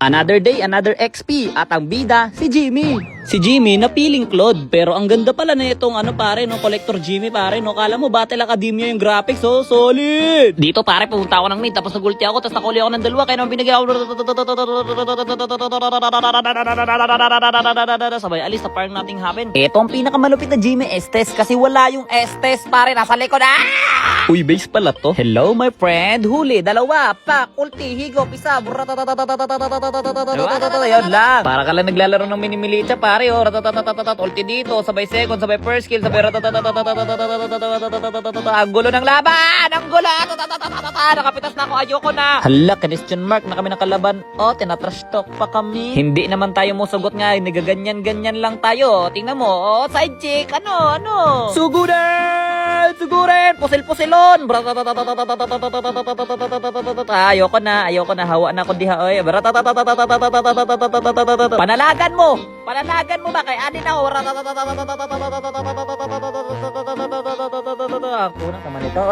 Another day, another XP at ang bida, si Jimmy. Si Jimmy napiling Claude, pero ang ganda pala na itong pare, no, Collector Jimmy pare, no. Kala mo Battle Academia yung graphics, oh, solid. Dito pare, pumunta ako ng mid, tapos nagulti ako, tapos nakuli ako ng dalawa, kaya naman binigyan ako. Sabay, alis na parang nothing happen. Ito ang pinakamalupit na Jimmy Estes, kasi wala yung Estes pare, nasa likod. Uy, base pala to. Hello my friend, huli, dalawa, pak, ulti, higop, isa. Ayun lang. Para ka lang naglalaro ng minimilita pare, oh. Ulti dito, sabay second, sabay first kill, sabay ang gulo ng laban! Ang gulo! Nakapitas na ako, ayoko na. Hala, question mark na kami nakalaban. Oh, tinatrash talk pa kami. Hindi naman tayo musugot nga, nagaganyan-ganyan lang tayo. Tingnan mo, oh, side chick, ano? Sugurin! Sugurin! Pusil-pusilon! Ayoko na, hawa na ko diha, oy. Panalagan mo ba kay anin ako? Kunang naman ito.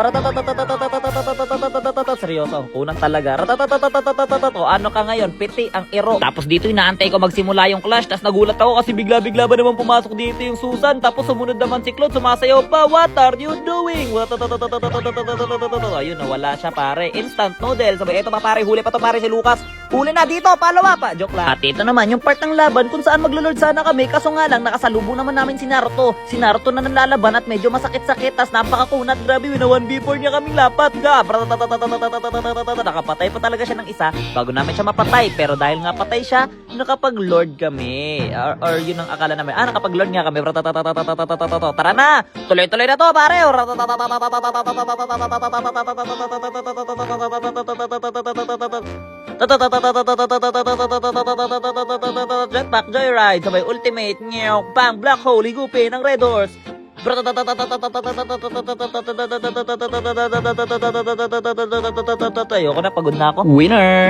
Seryoso, kunang talaga. Ano ka ngayon? Piti ang iro. Tapos dito inaantay ko magsimula yung clash. Tapos nagulat ako kasi bigla-bigla ba naman pumasok dito yung Susan. Tapos sumunod naman si Claude, sumasayaw pa. What are you doing? Ayun, nawala siya pare. Instant noodle. Sabi, eto pa pare, huli pa to pare si Lucas. Huli na dito, palawa pa. Joke lang. At ito naman yung part ng laban kung saan maglulord sana kami. Kaso nga lang, nakasalubong naman namin si Naruto. Si Naruto na nalalaban at medyo masakit-sakit. Tas napakakunat. Grabe, wina 1v4 niya kaming lapat. Nakapatay pa talaga siya ng isa bago namin siya mapatay. Pero dahil nga patay siya, nakapag-lord kami. Or yun ang akala namin. Nakapag-lord nga kami. Tara na! Tuloy-tuloy na to, pare! Jetpack Joyride, sabay ultimate, nyew, bang, black hole, higupin ng Red Horse. Ayoko na, pagod na ako. Winner!